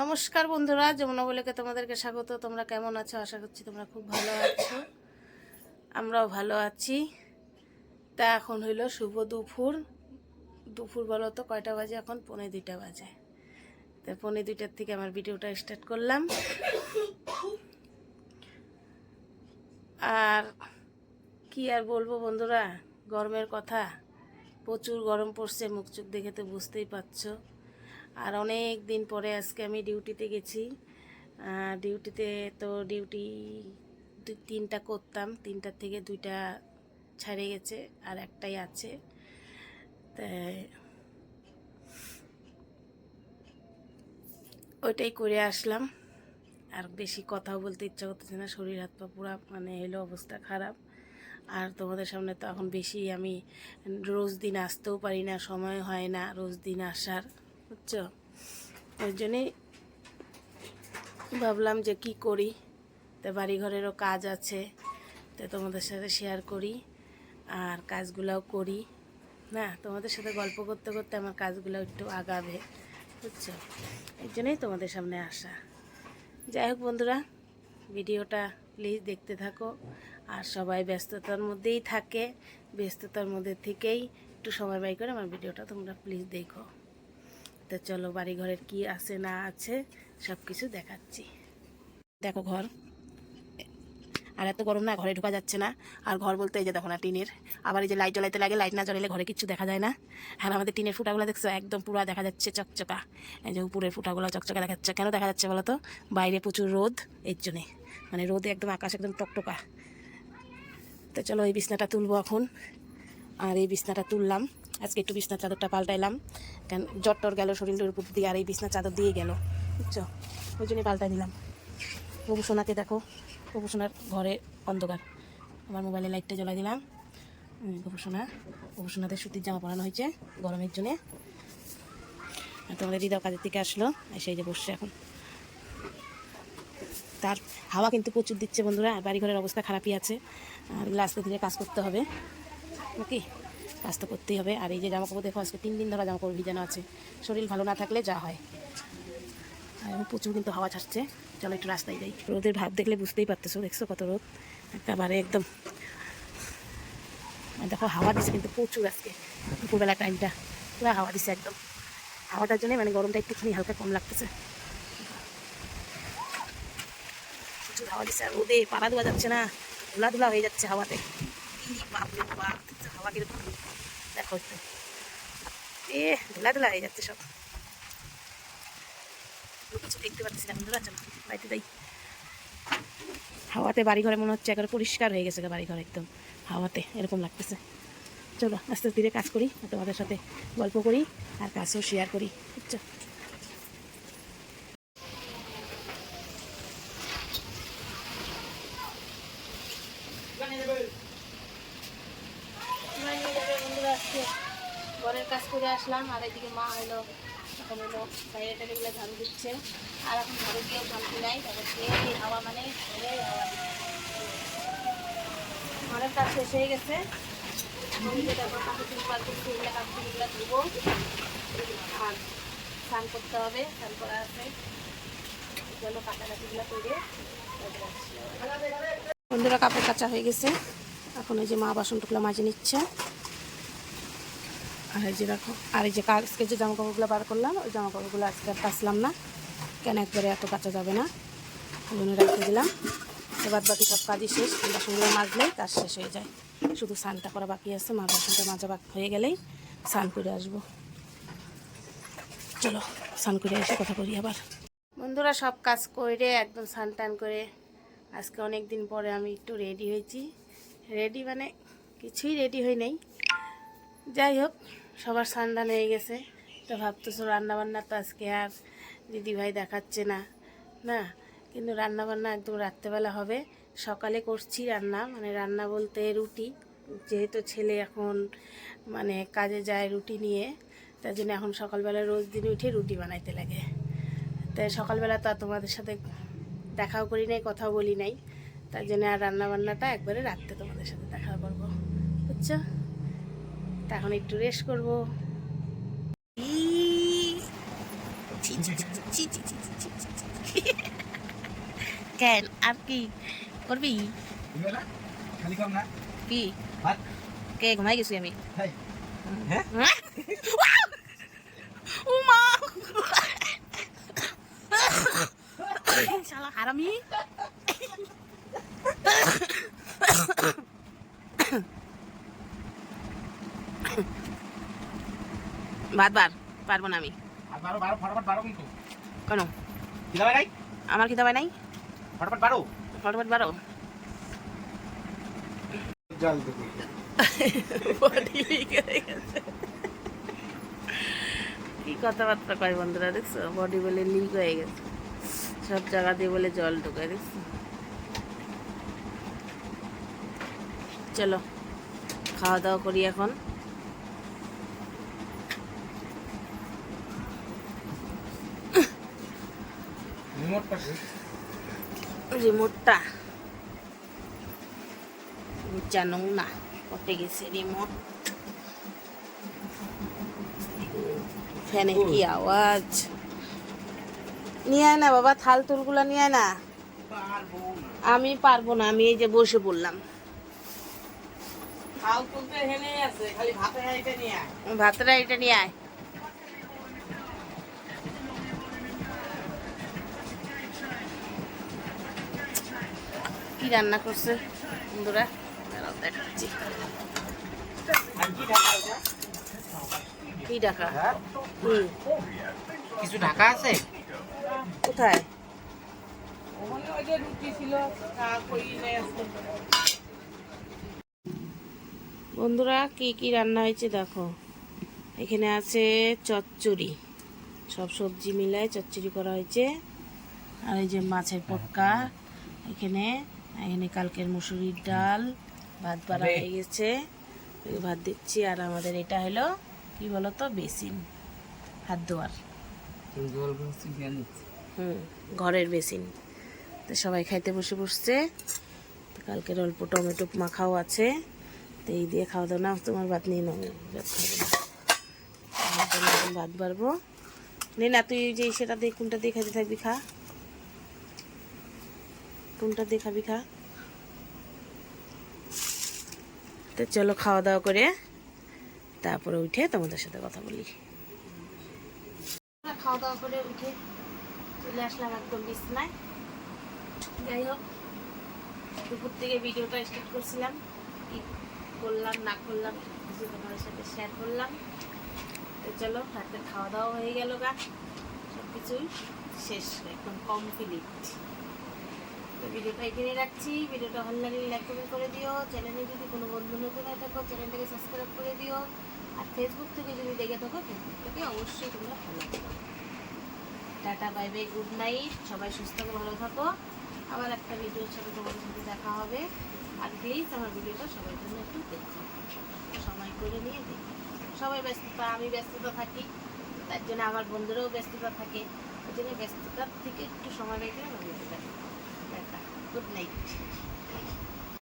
নমস্কার বন্ধুরা, যমুনা বলেকে তোমাদেরকে স্বাগত। তোমরা কেমন আছো? আশা করছি তোমরা খুব ভালো আছো। আমরাও ভালো আছি। তা এখন হইল শুভ দুপুর। দুপুর বলো তো কয়টা বাজে? এখন 1:45 বাজে। তো 1:45 থেকে আমার ভিডিওটা স্টার্ট করলাম। আর কি আর বলবো বন্ধুরা, গরমের কথা। প্রচুর গরম পড়ছে, মুখ চোখ দেখে তো বুঝতেই পারছো। আর অনেক দিন পরে আজকে আমি ডিউটিতে গেছি। ডিউটিতে তো ডিউটি 3টা করতাম, 3টার থেকে 2টা ছাড়ে গেছে, আর একটাই আছে। তাই ওইটাই করে আসলাম। আর বেশি কথাও বলতে ইচ্ছা করতেছে না, শরীর হাত পা পুরা এলো অবস্থা খারাপ। আর তোমাদের সামনে তো এখন বেশি আমি রোজ দিন আসতেও পারি না, সময় হয় না রোজ দিন আসার, বুঝছো? ওই জন্যই ভাবলাম যে কি করি। তো বাড়িঘরেরও কাজ আছে, তো তোমাদের সাথে শেয়ার করি আর কাজগুলোও করি না। তোমাদের সাথে গল্প করতে করতে আমার কাজগুলো একটু আগাবে, বুঝছো? এই জন্যই তোমাদের সামনে আসা। যাই হোক বন্ধুরা, ভিডিওটা প্লিজ দেখতে থাকো। আর সবাই ব্যস্ততার মধ্যেই থাকে, ব্যস্ততার মধ্যে থেকেই একটু সময় ব্যয় করে আমার ভিডিওটা তোমরা প্লিজ দেখো। তো চলো, বাড়িঘরের কি আছে না আছে সব কিছু দেখাচ্ছি। দেখো ঘর, আর এত গরম না, ঘরে ঢোকা যাচ্ছে না। আর ঘর বলতে এই যে দেখো না, টিনের। আবার এই যে লাইট জ্বলাইতে লাগে, লাইট না জ্বলাইলে ঘরে কিছু দেখা যায় না। আর আমাদের টিনের ফুটাগুলো দেখছো, একদম পুরো দেখা যাচ্ছে চকচকা। এই যে উপরের ফুটাগুলো চকচকা দেখাচ্ছে। কেন দেখা যাচ্ছে বলো তো? বাইরে প্রচুর রোদ, এর জন্যে। রোদে একদম আকাশ একদম টকটকা। তো চলো এই বিছনাটা তুলবো এখন। আর এই বিছনাটা তুললাম আজকে, একটু বিছনার চাদরটা পাল্টাইলাম। কেন জ্বর গেল শরীরের উপর দিয়ে, আর এই বিছনার চাদর দিয়ে গেল, বুঝছো? ওই জন্যই পাল্টাই দিলাম। প্রভু সোনাকে দেখো, প্রভু সোনার ঘরে অন্ধকার। আমার মোবাইলে লাইটটা জ্বলাই দিলাম। প্রভু সোনাদের সুতির জামা পরানো হয়েছে গরমের জন্যে। আর তোমাদের দিদাও কাজের থেকে আসলো, এসে যে বসছে এখন। তার হাওয়া কিন্তু প্রচুর দিচ্ছে বন্ধুরা। আর বাড়িঘরের অবস্থা খারাপই আছে। আর আস্তে ধীরে কাজ করতে হবে, নাকি? কাজ তো করতেই হবে। আর এই যে জামাকাপড় দেখো, আজকে 3 দিন ধরে জামাকাপড় ভিজানো আছে। শরীর ভালো না থাকলে যা হয়। আর প্রচুর কিন্তু হাওয়া ছাড়ছে। চলো একটু রাস্তায় যাই। রোদের ভাব দেখলে বুঝতেই পারতেছো, দেখছো কত রোদ একেবারে একদম। দেখো হাওয়া দিচ্ছে কিন্তু প্রচুর আজকে, দুপুরবেলা টাইমটা পুরো হাওয়া দিচ্ছে একদম। হাওয়াটার জন্য গরমটা একটুখানি হালকা কম লাগতেছে। প্রচুর হাওয়া দিচ্ছে, আর রোদে পাড়া দেওয়া যাচ্ছে না, ধুলা হয়ে যাচ্ছে হাওয়াতে। হাওয়া কিরকম দেখো একটু, ধুলা হয়ে যাচ্ছে সব। কিছু দেখতে পাচ্ছি না বন্ধুরা, চলো বাড়িতে যাই। হাওয়াতে বাড়িঘরে মনে হচ্ছে একেবারে পরিষ্কার হয়ে গেছে বাড়িঘর, একদম হাওয়াতে এরকম লাগতেছে। চলো আস্তে ধীরে কাজ করি, তোমাদের সাথে গল্প করি আর কাজও শেয়ার করি, বুঝছো? বন্ধুরা আজকে ঘরের কাজ করে আসলাম। আর এদিকে মা হলো এখন বাইরে টাইরেগুলো ঝাড়ু দিচ্ছে। আর এখন ঝাড়ু দিয়েও শান্তি নাই, তারপর এই হাওয়া হাওয়া। ঘরের কাজ শেষ হয়ে গেছে। তারপর কাপড় পাল্টেছি, এগুলো কাপড়গুলো ধুবো। আর স্নান করতে হবে, স্নান করা আছে, জন্য কাটাকাটিগুলো করে। বন্ধুরা কাপড় কাচা হয়ে গেছে, এখন এই যে মা বাসন টুকলা মাজে নিচ্ছে। আর এই যে দেখো, আর এই যে আজকে যে জামা কাপড়গুলো বার করলাম, ওই জামা কাপড়গুলো আজকে আর কাচলাম না, কেন একবারে এত কাচা যাবে না, ওই জন্য রেখে দিলাম। এবার বাকি সব কাজই শেষ, বাসনগুলো মাজলেই কাজ শেষ হয়ে যায়। শুধু স্নানটা করা বাকি আছে, মা বাসনটা মাজা বাকি হয়ে গেলেই স্নান করে আসবো। চলো স্নান করে এসে কথা বলি আবার। বন্ধুরা সব কাজ করে একদম স্নান টান করে আজকে অনেক দিন পরে আমি একটু রেডি হয়েছি। রেডি কিছুই রেডি হই নাই। যাই হোক, সবার স্নান টান হয়ে গেছে। তো ভাবতেছো রান্নাবান্না তো আজকে আর দিদিভাই দেখাচ্ছে না, না, কিন্তু রান্নাবান্না একদম রাত্রেবেলা হবে। সকালে করছি রান্না, রান্না বলতে রুটি, যেহেতু ছেলে এখন কাজে যায় রুটি নিয়ে, তার জন্য এখন সকালবেলা রোজ দিন উঠে রুটি বানাইতে লাগে। তাই সকালবেলা তো আর তোমাদের সাথে দেখাও করি নাই, কথাও বলি নাই, তার জন্য আর রান্নাবান্নাটা একবারে রাত্রে তোমাদের সাথে দেখা করবো, বুঝছো? তা এখন একটু রেস্ট করবো। কেন আর কি করবি খালি কম না কি ভাত কে ঘুমাই গেছি আমি হ্যাঁ ও মা শালা হারামি ভাত বার পারবো না আমি আর বারো বারো ফটাফট বারো কিন্তু কেন খিদা পায় নাই আমার খিদা পায় নাই ফটাফট বারো ফটাফট বারো জল দেবো বডি লিক হয়ে গেছে কি কথাবার্তা কয় বন্ধুরা দেখছো বডি বলে লিক হয়ে গেছে সব জায়গা দিয়ে বলে জল ঢুকায় দেখছো চলো খাওয়া দাওয়া করি এখন রিমোটটা জানো না কটে গেছে রিমোট ফ্যানে কি আওয়াজ নিয়ে আয় না বাবা থাল তুলগুলা নিয়ে আয় না আমি পারবো না আমি এই যে বসে পড়লাম ভাতটা এটা নিয়ে আয় কি রান্না করছে বন্ধুরা দাঁড়াও দেখাচ্ছি কি ঢাকা কিছু ঢাকা আছে কোথায় বন্ধুরা কি কি রান্না হয়েছে দেখো এখানে আছে চচ্চড়ি সব সবজি মিলায় চচ্চড়ি করা হয়েছে আর এই যে মাছের পটকা এখানে এখানে কালকের মুসুরির ডাল ভাত বাড়া হয়ে গেছে ভাত দিচ্ছি আর আমাদের এটা হলো কি বলতো বেসিন হাত ধোয়ার ঘরের বেসিন তো সবাই খাইতে বসে বসছে তো কালকের অল্প টমেটো মাখাও আছে তো এই দিয়ে খাওয়া দাওয়া না তোমার ভাত নিয়ে নাও ভাত খাবো না ভাত বাড়বো নে না তুই যে সেটা দিয়ে কোনটা দিয়ে খাইতে থাকবি খা কোনটা দিয়ে খাবি খা তো চলো খাওয়া দাওয়া করে তারপরে উঠে তোমাদের সাথে কথা বলি খাওয়া দাওয়া করে উঠে চলে আসলাম একদম বিছানায় যাই হোক দুপুর থেকে ভিডিওটা স্টার্ট করছিলাম কি করলাম না করলাম কিছু তোমাদের সাথে শেয়ার করলাম তো চলো রাতে খাওয়া দাওয়া হয়ে গেল গা সব কিছুই শেষ একদম কমপ্লিট তো ভিডিওটা এখানে রাখছি ভিডিওটা ভালো লাগলে লাইক কমেন্ট করে দিও চ্যানেলে যদি কোনো বন্ধু নতুন হয়ে থাকো চ্যানেলটাকে সাবস্ক্রাইব করে দিও আর ফেসবুক থেকে যদি দেখে থাকো ফেসবুকটাকে অবশ্যই তোমরা ফলো করো tata bye bye good night সবাই সুস্থ ভালো থাকো আবার একটা ভিডিওর সাথে তোমাদের সাথে দেখা হবে আর প্লিজ আমার ভিডিওটা সবাই জন্য একটু দেখো সময় করে নিয়ে দেখো সবাই ব্যস্ততা আমি ব্যস্ততা থাকি তার জন্য আমার বন্ধুরাও ব্যস্ততা থাকে ওই জন্য ব্যস্ততার থেকে একটু সময় বের করে আমার ভিডিওটা টাটা গুড নাইট